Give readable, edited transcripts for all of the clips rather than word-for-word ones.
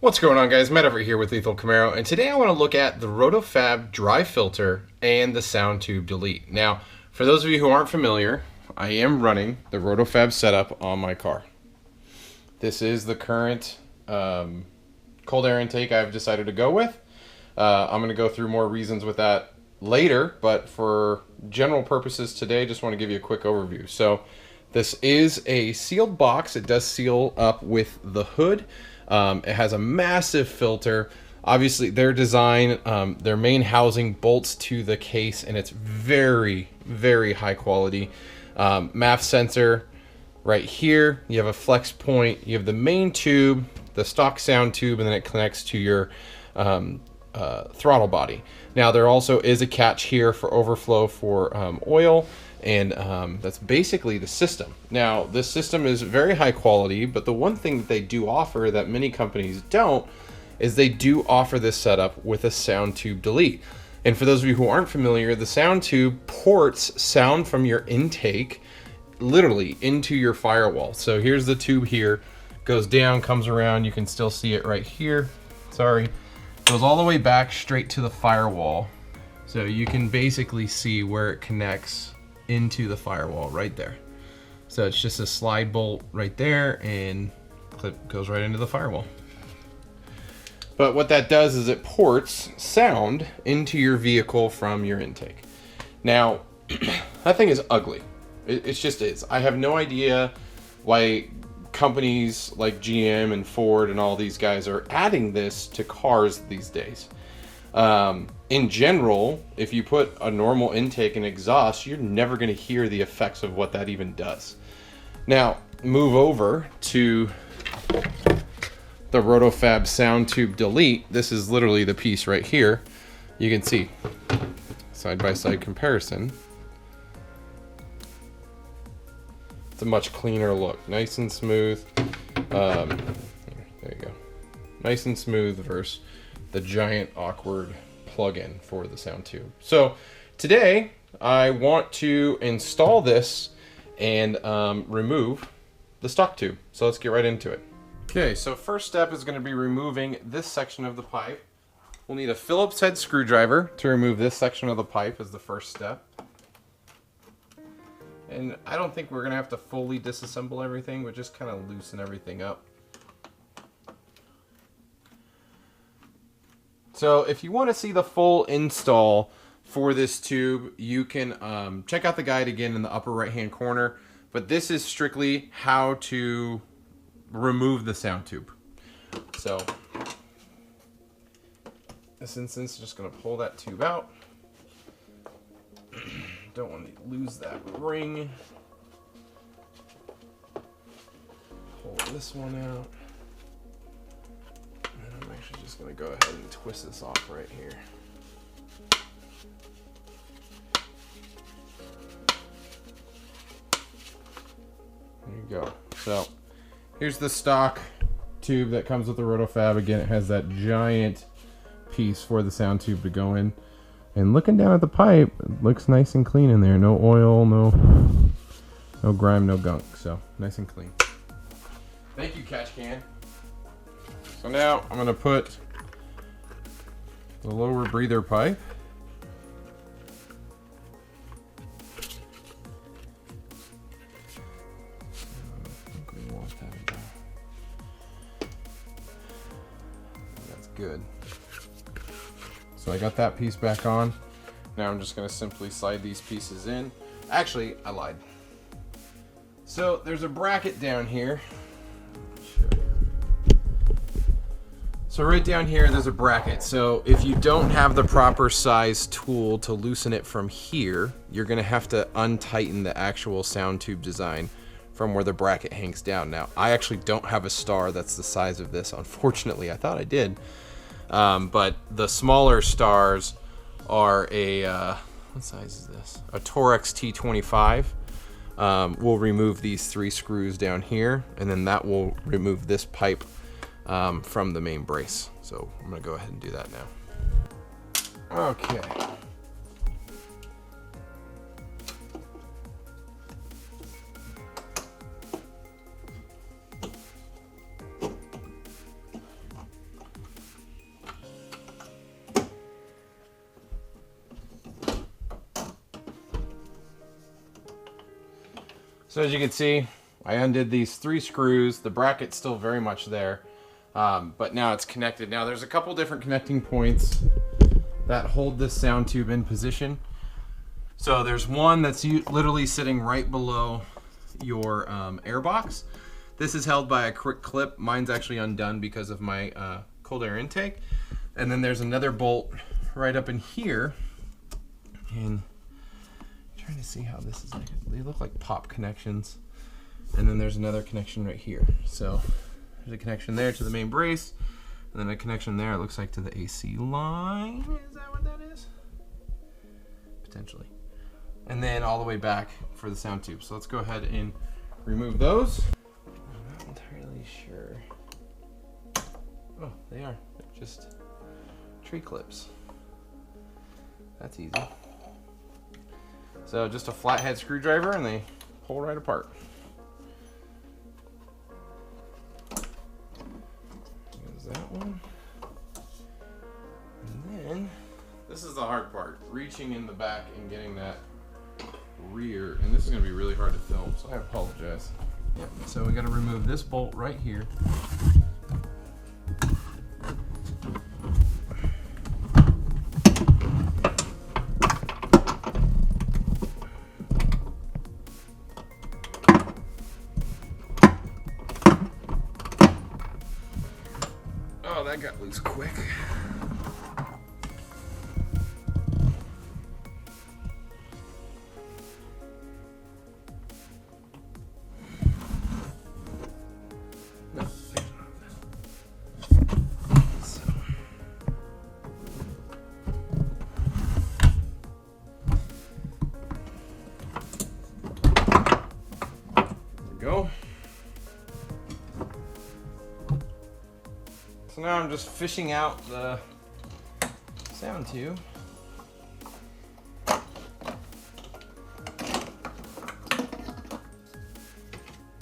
What's going on, guys? Matt over here with Lethal Camaro, and today I want to look at the Roto Fab Dry Filter and the Sound Tube Delete. Now, for those of you who aren't familiar, I am running the Roto Fab setup on my car. This is the current cold air intake I've decided to go with. I'm going to go through more reasons with that later, but for general purposes today, just want to give you a quick overview. So, this is a sealed box. It does seal up with the hood. It has a massive filter. Obviously, their design, their main housing bolts to the case, and it's very, very high quality. MAF sensor right here. You have a flex point. You have the main tube, the stock sound tube, and then it connects to your throttle body. Now, there also is a catch here for overflow for oil. And that's basically the system. Now, this system is very high quality, but the one thing that they do offer that many companies don't is they do offer this setup with a sound tube delete. And for those of you who aren't familiar, the sound tube ports sound from your intake literally into your firewall. So here's the tube here, goes down, comes around, you can still see it right here. Sorry. Goes all the way back straight to the firewall. So you can basically see where it connects into the firewall right there. So it's just a slide bolt right there, and clip goes right into the firewall. But what that does is it ports sound into your vehicle from your intake. Now, that thing is ugly. It just is. I have no idea why companies like GM and Ford and all these guys are adding this to cars these days. In general, if you put a normal intake and exhaust, you're never going to hear the effects of what that even does. Now, move over to the Roto Fab Sound Tube Delete. This is literally the piece right here. You can see side-by-side comparison. It's a much cleaner look, nice and smooth. There you go, nice and smooth versus the giant awkward plug-in for the sound tube. So today I want to install this and remove the stock tube. So let's get right into it. Okay, so first step is going to be removing this section of the pipe. We'll need a Phillips head screwdriver to remove this section of the pipe as the first step. And I don't think we're going to have to fully disassemble everything, but just kind of loosen everything up. So if you want to see the full install for this tube, you can check out the guide again in the upper right hand corner. But this is strictly how to remove the sound tube. So in this instance, just going to pull that tube out. Don't want to lose that ring. Pull this one out. I'm actually just going to go ahead and twist this off right here. There you go. So here's the stock tube that comes with the Roto Fab. Again, it has that giant piece for the sound tube to go in. And looking down at the pipe, it looks nice and clean in there. No oil, no grime, no gunk. So nice and clean. Thank you, Catch Can. So now I'm going to put the lower breather pipe that's good. So I got that piece back on. Now I'm just going to simply slide these pieces in. Actually, I lied. So there's a bracket down here. So right down here, there's a bracket. So if you don't have the proper size tool to loosen it from here, you're gonna have to untighten the actual sound tube design from where the bracket hangs down. Now, I actually don't have a star that's the size of this, unfortunately. I thought I did. But the smaller stars are a, what size is this? A Torex T25. We'll remove these 3 screws down here, and then that will remove this pipe from the main brace. So I'm going to go ahead and do that now. Okay. So as you can see, I undid these 3 screws. The bracket's still very much there, but now it's connected. Now there's a couple different connecting points that hold this sound tube in position. So there's one that's literally sitting right below your air box. This is held by a quick clip. Mine's actually undone because of my cold air intake. And then there's another bolt right up in here. And I'm trying to see how this is like. They look like pop connections. And then there's another connection right here. So there's a connection there to the main brace. And then a connection there, it looks like, to the AC line. Is that what that is? Potentially. And then all the way back for the sound tube. So let's go ahead and remove those. I'm not entirely sure. Oh, they are. They're just tree clips. That's easy. So just a flathead screwdriver and they pull right apart. There's that one. And then this is the hard part. Reaching in the back and getting that rear, and this is going to be really hard to film, so I apologize. Yep. So we got to remove this bolt right here. Oh, that got loose quick. Go. So now I'm just fishing out the sound tube.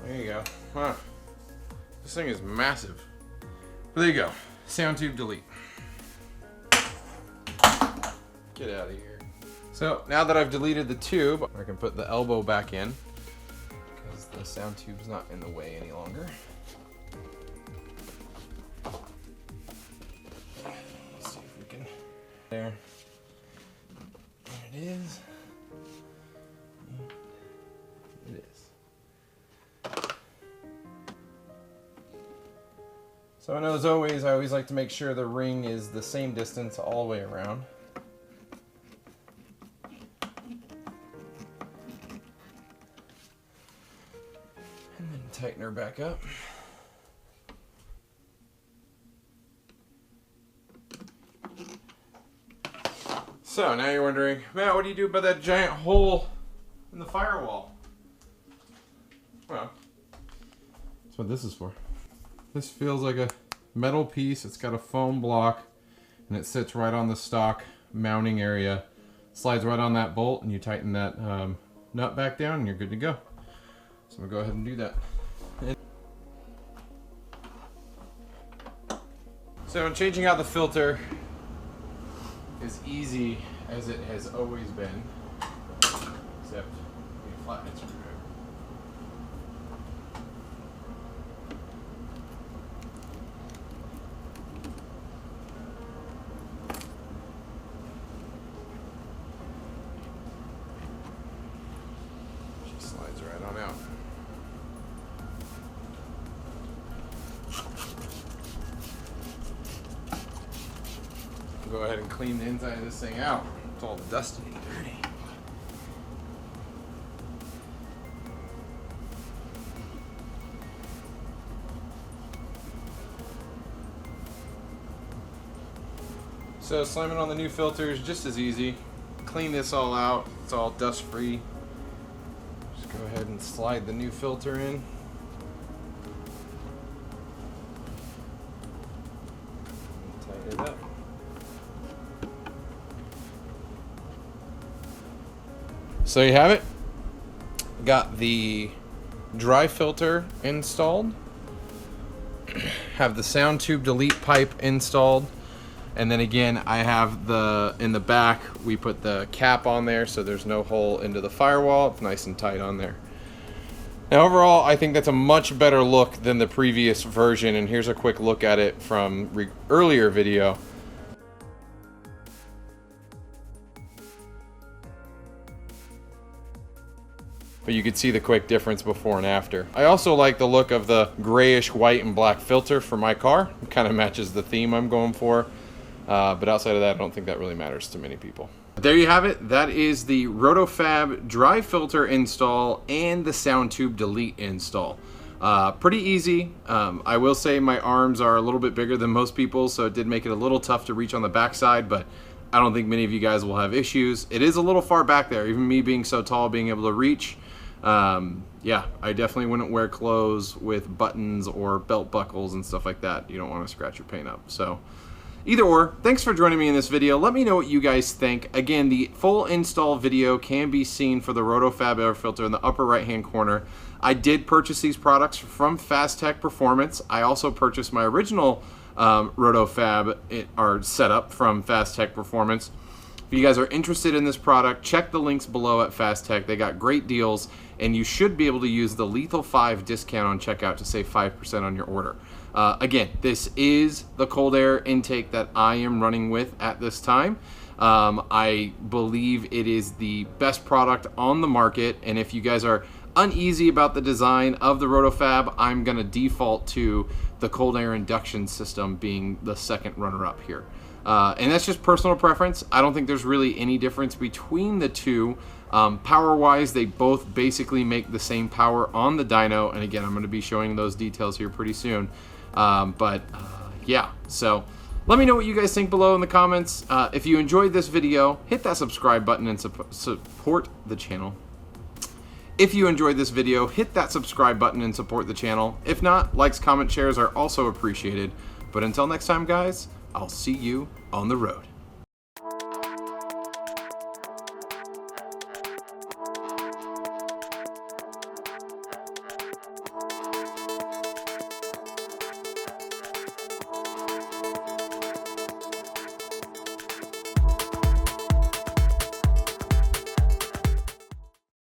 There you go. Huh. This thing is massive. But there you go. Sound tube delete. Get out of here. So now that I've deleted the tube, I can put the elbow back in. The sound tube's not in the way any longer. Let's see if we can. There. There it is. It is. So I know as always, I always like to make sure the ring is the same distance all the way around. Tighten her back up. So now you're wondering, Matt, what do you do about that giant hole in the firewall? Well, that's what this is for. This feels like a metal piece. It's got a foam block and it sits right on the stock mounting area. Slides right on that bolt and you tighten that nut back down and you're good to go. So I'm gonna go ahead and do that. So changing out the filter is easy as it has always been, except a flathead screwdriver. She slides right on out. Go ahead and clean the inside of this thing out. It's all dusty and dirty. So slamming on the new filter is just as easy. Clean this all out. It's all dust free. Just go ahead and slide the new filter in. And tighten it up. So you have it. Got the dry filter installed. Have the sound tube delete pipe installed. And then again, I have in the back, we put the cap on there so there's no hole into the firewall. It's nice and tight on there. Now overall, I think that's a much better look than the previous version, and here's a quick look at it from earlier video. But you can see the quick difference before and after. I also like the look of the grayish white and black filter for my car. It kind of matches the theme I'm going for. But outside of that, I don't think that really matters to many people. There you have it. That is the Roto Fab Dry Filter install and the Sound Tube Delete install. Pretty easy. I will say my arms are a little bit bigger than most people, so it did make it a little tough to reach on the backside, but I don't think many of you guys will have issues. It is a little far back there, even me being so tall, being able to reach. Yeah, I definitely wouldn't wear clothes with buttons or belt buckles and stuff like that. You don't want to scratch your paint up. So either or, thanks for joining me in this video. Let me know what you guys think. Again, the full install video can be seen for the Roto Fab air filter in the upper right hand corner. I did purchase these products from Fast Tech Performance. I also purchased my original Roto Fab setup from Fast Tech Performance. If you guys are interested in this product, check the links below at Fast Tech. They got great deals, and you should be able to use the Lethal 5 discount on checkout to save 5% on your order. Again, this is the cold air intake that I am running with at this time. I believe it is the best product on the market, and if you guys are uneasy about the design of the Roto Fab, I'm going to default to the cold air induction system being the second runner-up here. And that's just personal preference. I don't think there's really any difference between the two. Power-wise, they both basically make the same power on the dyno, and again, I'm going to be showing those details here pretty soon. Yeah, so let me know what you guys think below in the comments. If you enjoyed this video, hit that subscribe button and support the channel. If you enjoyed this video, hit that subscribe button and support the channel. If not, likes, comments, shares are also appreciated. But until next time, guys, I'll see you on the road.